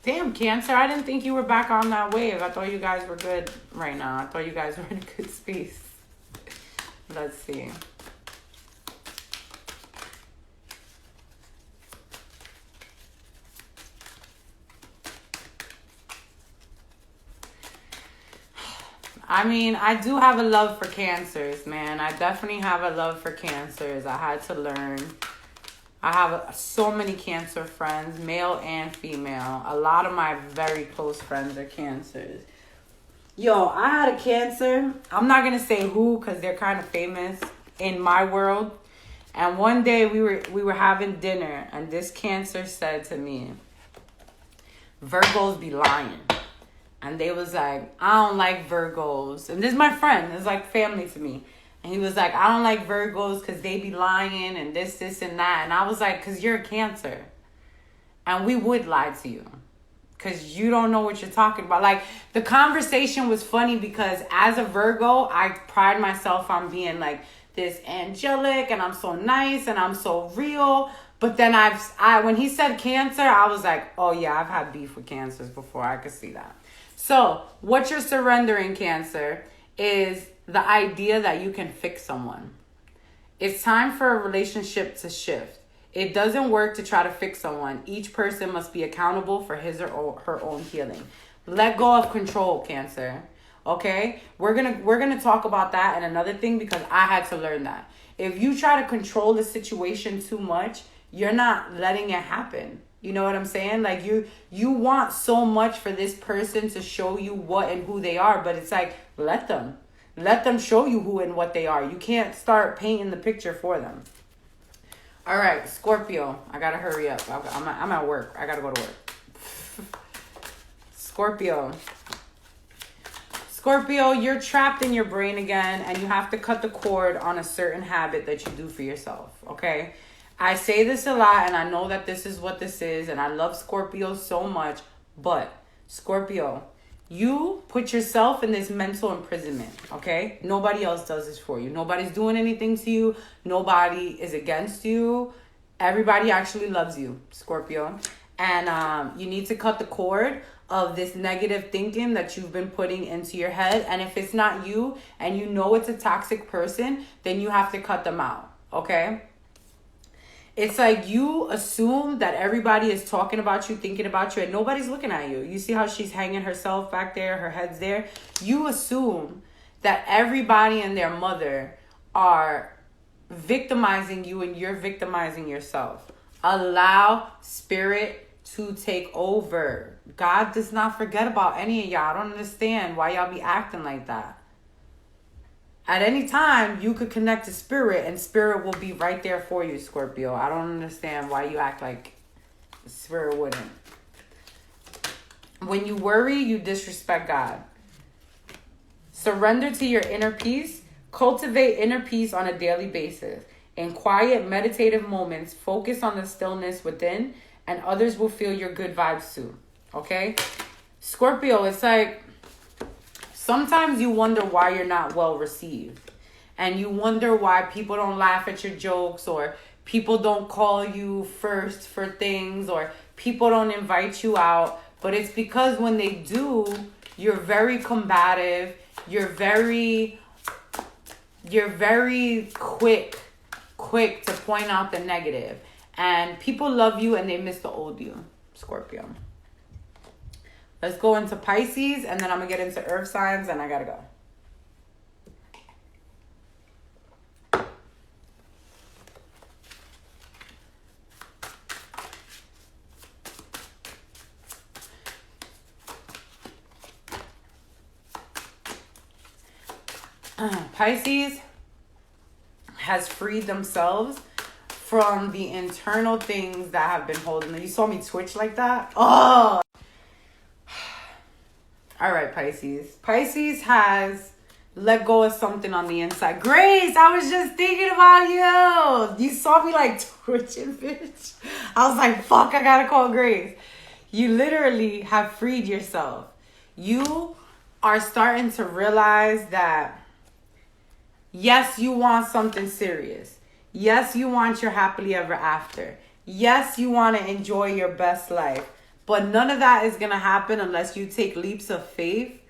Damn, Cancer, I didn't think you were back on that wave. I thought you guys were good right now. I thought you guys were in a good space. Let's see. I mean, I do have a love for Cancers, man. I definitely have a love for Cancers. I had to learn. I have so many Cancer friends, male and female. A lot of my very close friends are Cancers. Yo, I had a Cancer. I'm not going to say who because they're kind of famous in my world. And one day we were having dinner and this Cancer said to me, Virgos be lying. And they was like, I don't like Virgos. And this is my friend. It's like family to me. And he was like, I don't like Virgos because they be lying and this, and that. And I was like, because you're a Cancer. And we would lie to you. Because you don't know what you're talking about. Like, the conversation was funny because as a Virgo, I pride myself on being like this angelic. And I'm so nice and I'm so real. But then when he said Cancer, I was like, oh yeah, I've had beef with Cancers before. I could see that. So what you're surrendering, Cancer, is the idea that you can fix someone. It's time for a relationship to shift. It doesn't work to try to fix someone. Each person must be accountable for his or her own healing. Let go of control, Cancer. Okay? We're gonna talk about that and another thing because I had to learn that. If you try to control the situation too much, you're not letting it happen. You know what I'm saying? Like you want so much for this person to show you what and who they are, but it's like, let them show you who and what they are. You can't start painting the picture for them. All right, Scorpio, I gotta hurry up. I'm at work. I gotta go to work. Scorpio, you're trapped in your brain again, and you have to cut the cord on a certain habit that you do for yourself, okay? I say this a lot, and I know that this is what this is, and I love Scorpio so much, but Scorpio, you put yourself in this mental imprisonment, okay? Nobody else does this for you. Nobody's doing anything to you. Nobody is against you. Everybody actually loves you, Scorpio. And you need to cut the cord of this negative thinking that you've been putting into your head. And if it's not you and you know it's a toxic person, then you have to cut them out, okay? It's like you assume that everybody is talking about you, thinking about you, and nobody's looking at you. You see how she's hanging herself back there, her head's there? You assume that everybody and their mother are victimizing you and you're victimizing yourself. Allow spirit to take over. God does not forget about any of y'all. I don't understand why y'all be acting like that. At any time, you could connect to spirit and spirit will be right there for you, Scorpio. I don't understand why you act like spirit wouldn't. When you worry, you disrespect God. Surrender to your inner peace. Cultivate inner peace on a daily basis. In quiet, meditative moments, focus on the stillness within and others will feel your good vibes too. Okay? Scorpio, it's like sometimes you wonder why you're not well received. And you wonder why people don't laugh at your jokes or people don't call you first for things or people don't invite you out. But it's because when they do, you're very combative. You're very quick to point out the negative. And people love you and they miss the old you, Scorpio. Let's go into Pisces and then I'm going to get into earth signs and I got to go. Pisces has freed themselves from the internal things that have been holding them. You saw me twitch like that? Oh! All right, Pisces. Pisces has let go of something on the inside. Grace, I was just thinking about you. You saw me like twitching, bitch. I was like, fuck, I gotta call Grace. You literally have freed yourself. You are starting to realize that Yes, you want something serious. Yes, you want your happily ever after. Yes, you want to enjoy your best life. But none of that is going to happen unless you take leaps of faith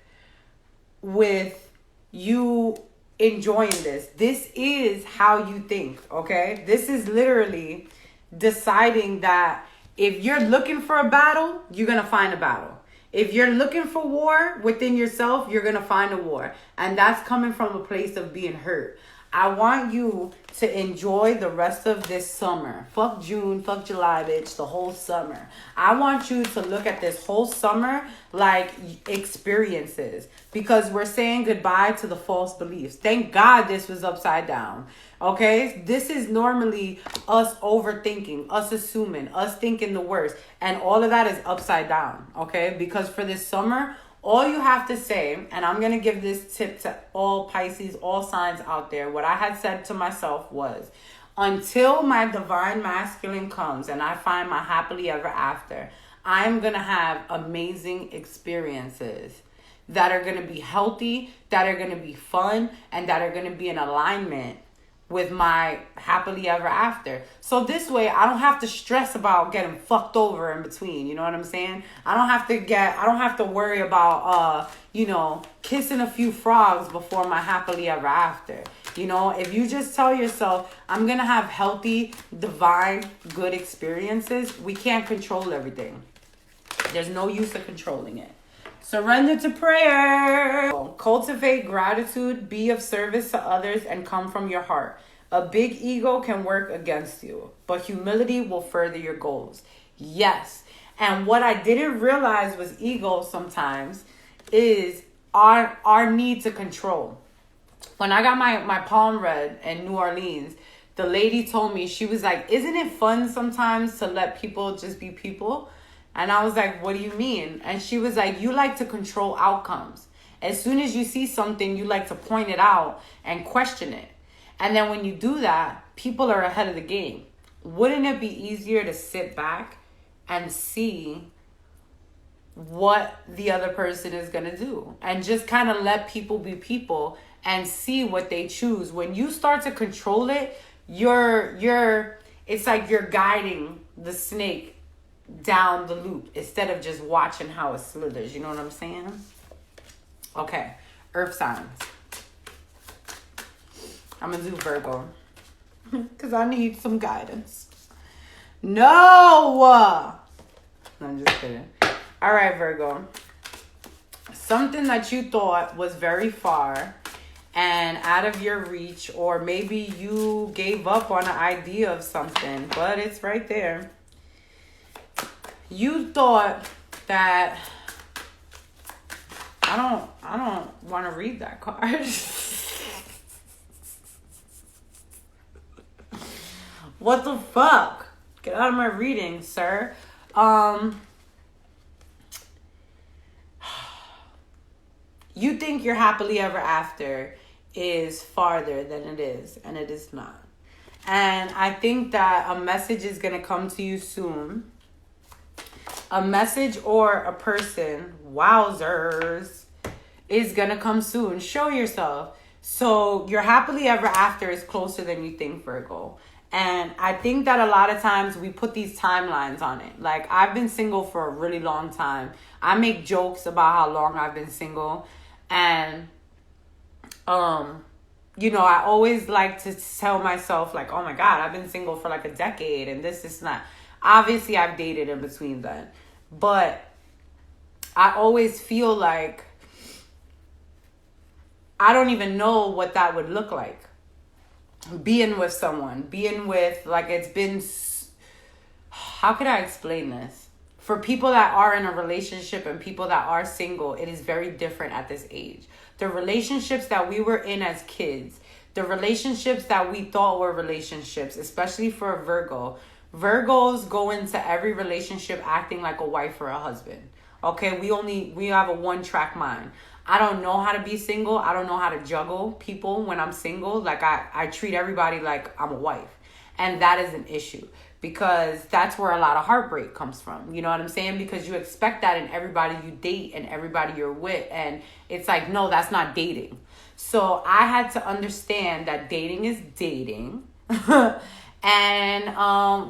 with you enjoying this. This is how you think, okay? This is literally deciding that if you're looking for a battle, you're going to find a battle. If you're looking for war within yourself, you're going to find a war. And that's coming from a place of being hurt. I want you to enjoy the rest of this summer. Fuck June, fuck July, bitch, the whole summer. I want you to look at this whole summer like experiences, because we're saying goodbye to the false beliefs. Thank God this was upside down. Okay? This is normally us overthinking, us assuming, us thinking the worst. And all of that is upside down. Okay? Because for this summer, all you have to say, and I'm going to give this tip to all Pisces, all signs out there. What I had said to myself was, until my divine masculine comes and I find my happily ever after, I'm going to have amazing experiences that are going to be healthy, that are going to be fun, and that are going to be in alignment with my happily ever after. So this way, I don't have to stress about getting fucked over in between. You know what I'm saying? I don't have to worry about, kissing a few frogs before my happily ever after. You know, if you just tell yourself, I'm going to have healthy, divine, good experiences, we can't control everything. There's no use of controlling it. Surrender to prayer. Cultivate gratitude, be of service to others, and come from your heart. A big ego can work against you, but humility will further your goals. Yes. And what I didn't realize was ego sometimes is our need to control. When I got my palm read in New Orleans, the lady told me, she was like, isn't it fun sometimes to let people just be people? And I was like, what do you mean? And she was like, you like to control outcomes. As soon as you see something, you like to point it out and question it. And then when you do that, people are ahead of the game. Wouldn't it be easier to sit back and see what the other person is going to do? And just kind of let people be people and see what they choose. When you start to control it, it's like you're guiding the snake down the loop instead of just watching how it slithers. You know what I'm saying? Okay, earth signs. I'm gonna do Virgo because I need some guidance. No, I'm just kidding. All right, Virgo. Something that you thought was very far and out of your reach, or maybe you gave up on an idea of something, but it's right there. You thought that I don't want to read that card. What the fuck? Get out of my reading, sir. You think your happily ever after is farther than it is, and it is not. And I think that a message is going to come to you soon. A message or a person, wowzers, is going to come soon. Show yourself. So your happily ever after is closer than you think, Virgo. And I think that a lot of times we put these timelines on it. Like, I've been single for a really long time. I make jokes about how long I've been single. And, I always like to tell myself, like, oh my God, I've been single for like a decade and this is not. Obviously, I've dated in between then. But I always feel like I don't even know what that would look like. Being with someone. It's been... How could I explain this? For people that are in a relationship and people that are single, it is very different at this age. The relationships that we were in as kids, the relationships that we thought were relationships, especially for a Virgo, Virgos go into every relationship acting like a wife or a husband. Okay, we have a one-track mind. I don't know how to be single. I don't know how to juggle people when I'm single. Like, I treat everybody like I'm a wife. And that is an issue. because that's where a lot of heartbreak comes from. You know what I'm saying? Because you expect that in everybody you date and everybody you're with. And it's like, no, that's not dating. So I had to understand that dating is dating. And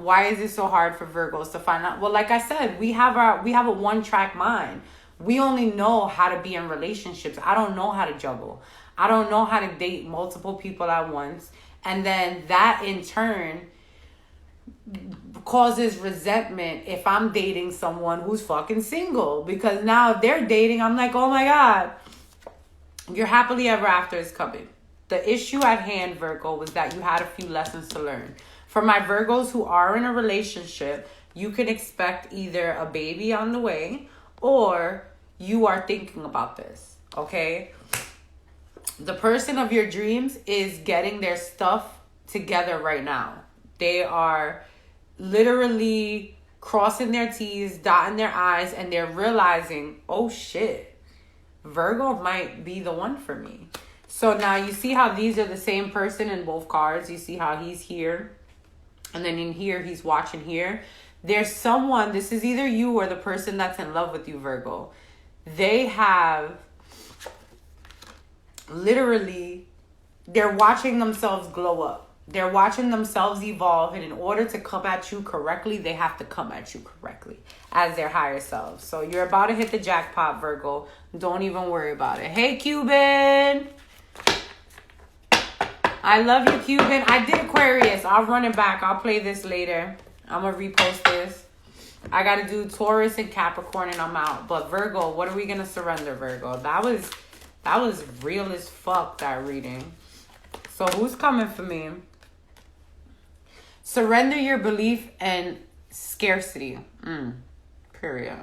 why is it so hard for Virgos to find out? Well, like I said, we have a one-track mind. We only know how to be in relationships. I don't know how to juggle. I don't know how to date multiple people at once. And then that in turn causes resentment if I'm dating someone who's fucking single. Because now if they're dating, I'm like, oh my God, your happily ever after is coming. The issue at hand, Virgo, was that you had a few lessons to learn. For my Virgos who are in a relationship, you can expect either a baby on the way or you are thinking about this, okay? The person of your dreams is getting their stuff together right now. They are literally crossing their T's, dotting their I's, and they're realizing, oh shit, Virgo might be the one for me. So now you see how these are the same person in both cards. You see how he's here, and then in here, he's watching here. There's someone, this is either you or the person that's in love with you, Virgo. They have literally, they're watching themselves glow up. They're watching themselves evolve, and in order to come at you correctly, they have to come at you correctly as their higher selves. So you're about to hit the jackpot, Virgo. Don't even worry about it. Hey, Cuban. I love you, Cuban. I did Aquarius. I'll run it back. I'll play this later. I'm going to repost this. I got to do Taurus and Capricorn, and I'm out. But Virgo, what are we going to surrender, Virgo? That was real as fuck, that reading. So who's coming for me? Surrender your belief in scarcity. Period.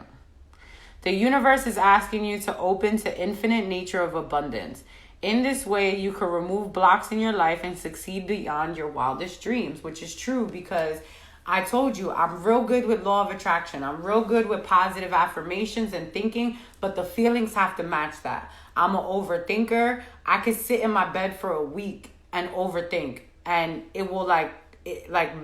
The universe is asking you to open to infinite nature of abundance. In this way, you can remove blocks in your life and succeed beyond your wildest dreams, which is true because I told you, I'm real good with law of attraction. I'm real good with positive affirmations and thinking, but the feelings have to match that. I'm an overthinker. I could sit in my bed for a week and overthink, and it will like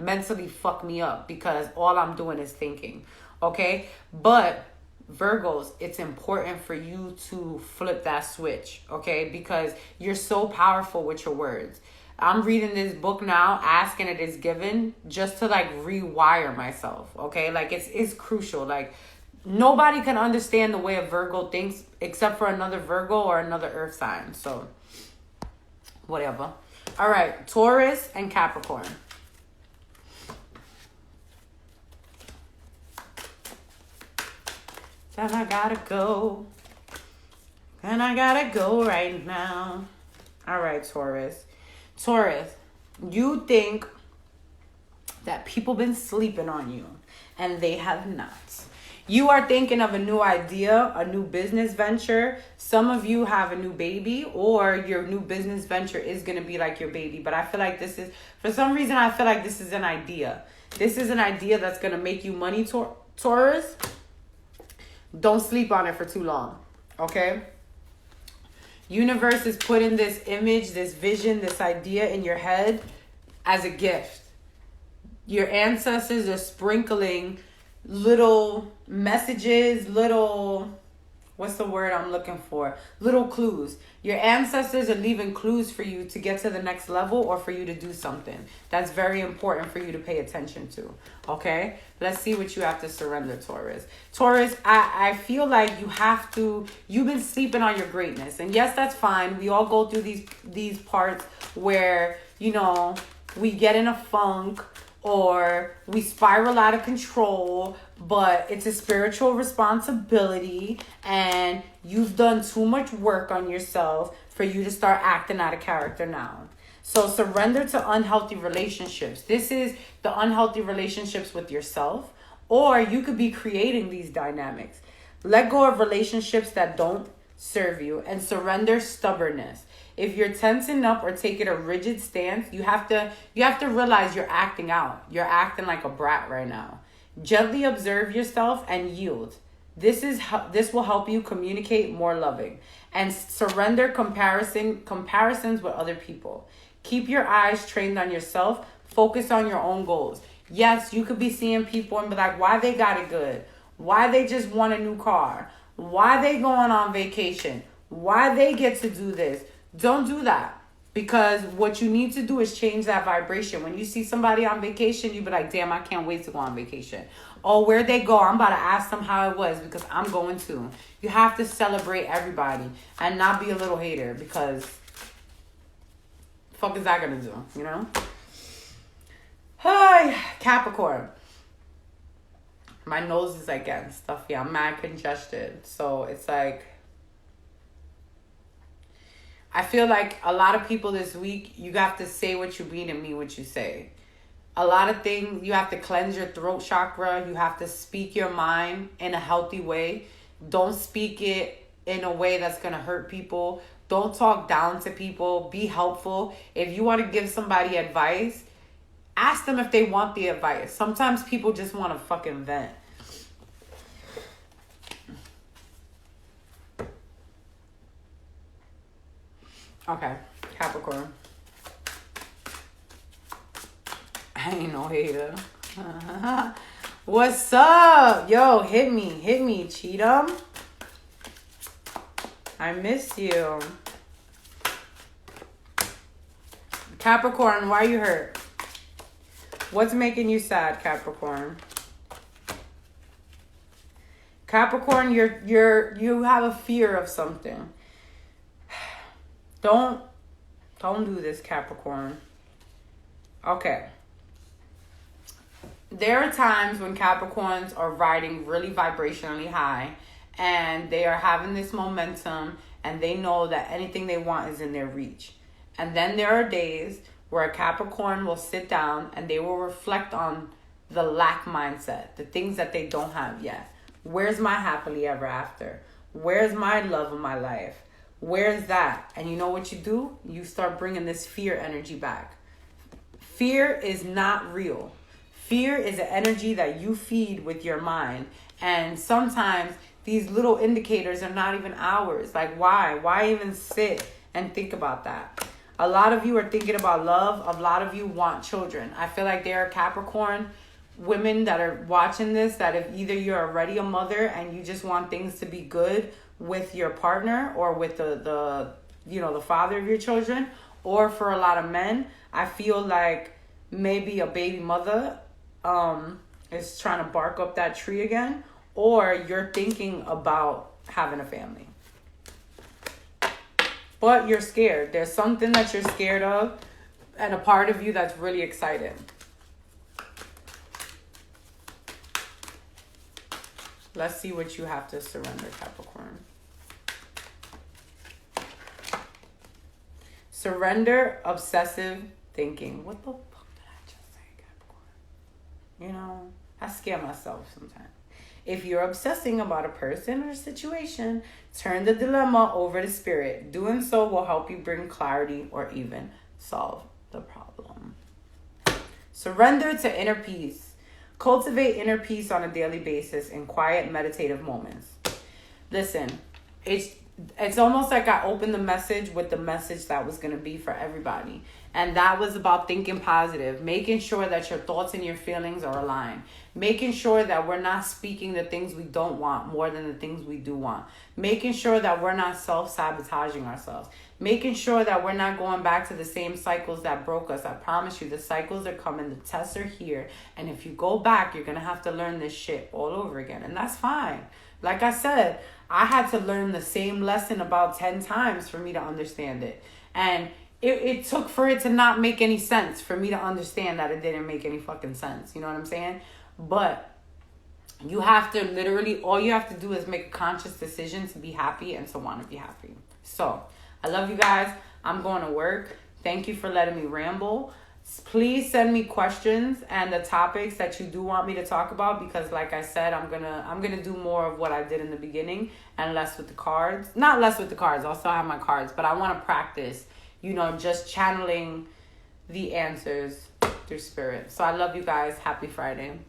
mentally fuck me up because all I'm doing is thinking. Okay? But Virgos, it's important for you to flip that switch, okay? Because you're so powerful with your words. I'm reading this book now, Ask and It Is Given, just to like rewire myself, okay? Like it's crucial. Like nobody can understand the way a Virgo thinks except for another Virgo or another earth sign. So whatever. All right, Taurus and Capricorn. Then I gotta go. And I gotta go right now. All right, Taurus. Taurus, you think that people been sleeping on you, and they have not. You are thinking of a new idea, a new business venture. Some of you have a new baby, or your new business venture is going to be like your baby. But I feel like this is, for some reason, I feel like this is an idea. This is an idea that's going to make you money, Taurus. Don't sleep on it for too long, okay? Universe is putting this image, this vision, this idea in your head as a gift. Your ancestors are sprinkling little messages, what's the word I'm looking for? Little clues. Your ancestors are leaving clues for you to get to the next level or for you to do something. That's very important for you to pay attention to. Okay? Let's see what you have to surrender, Taurus. Taurus, I feel like you've been sleeping on your greatness. And yes, that's fine. We all go through these parts where, we get in a funk or we spiral out of control, but it's a spiritual responsibility and you've done too much work on yourself for you to start acting out of character now. So surrender to unhealthy relationships. This is the unhealthy relationships with yourself, or you could be creating these dynamics. Let go of relationships that don't serve you and surrender stubbornness. If you're tensing up or taking a rigid stance, you have to realize you're acting out. You're acting like a brat right now. Gently observe yourself and yield. This will help you communicate more loving and surrender comparisons with other people. Keep your eyes trained on yourself. Focus on your own goals. Yes, you could be seeing people and be like, why they got it good? Why they just want a new car? Why they going on vacation? Why they get to do this? Don't do that. Because what you need to do is change that vibration. When you see somebody on vacation, you be like, damn, I can't wait to go on vacation. Oh, where'd they go? I'm about to ask them how it was because I'm going to. You have to celebrate everybody and not be a little hater because fuck is that gonna do, you know? Hi, Capricorn. My nose is like getting stuffy. I'm mad congested. So it's like, I feel like a lot of people this week, you have to say what you mean and mean what you say. A lot of things, you have to cleanse your throat chakra. You have to speak your mind in a healthy way. Don't speak it in a way that's going to hurt people. Don't talk down to people. Be helpful. If you want to give somebody advice, ask them if they want the advice. Sometimes people just want to fucking vent. Okay, Capricorn. I ain't no hater. What's up? Yo, hit me, Cheatham. I miss you. Capricorn, why you hurt? What's making you sad, Capricorn? Capricorn, you have a fear of something. Don't do this, Capricorn. Okay. There are times when Capricorns are riding really vibrationally high and they are having this momentum and they know that anything they want is in their reach. And then there are days where a Capricorn will sit down and they will reflect on the lack mindset, the things that they don't have yet. Where's my happily ever after? Where's my love of my life? Where's that? And you know what you do? You start bringing this fear energy back. Fear is not real. Fear is an energy that you feed with your mind. And sometimes these little indicators are not even ours. Like, why? Why even sit and think about that? A lot of you are thinking about love. A lot of you want children. I feel like there are Capricorn women that are watching this, that if either you're already a mother and you just want things to be good with your partner or with the father of your children, or for a lot of men, I feel like maybe a baby mother is trying to bark up that tree again, or you're thinking about having a family. But you're scared. There's something that you're scared of and a part of you that's really excited. Let's see what you have to surrender, Capricorn. Surrender obsessive thinking. What the fuck did I just say, Capricorn? You know, I scare myself sometimes. If you're obsessing about a person or a situation, turn the dilemma over to spirit. Doing so will help you bring clarity or even solve the problem. Surrender to inner peace. Cultivate inner peace on a daily basis in quiet meditative moments. Listen, it's almost like I opened the message with the message that was going to be for everybody. And that was about thinking positive, making sure that your thoughts and your feelings are aligned, making sure that we're not speaking the things we don't want more than the things we do want, making sure that we're not self-sabotaging ourselves, making sure that we're not going back to the same cycles that broke us. I promise you, the cycles are coming, the tests are here. And if you go back, you're going to have to learn this shit all over again. And that's fine. Like I said, I had to learn the same lesson about 10 times for me to understand it. And it took for it to not make any sense for me to understand that it didn't make any fucking sense. You know what I'm saying? But you have to literally, all you have to do is make a conscious decision to be happy and to want to be happy. So I love you guys. I'm going to work. Thank you for letting me ramble. Please send me questions and the topics that you do want me to talk about, because like I said, I'm gonna do more of what I did in the beginning and less with the cards. Not less with the cards, I'll still have my cards, but I want to practice, just channeling the answers through spirit. So I love you guys. Happy Friday.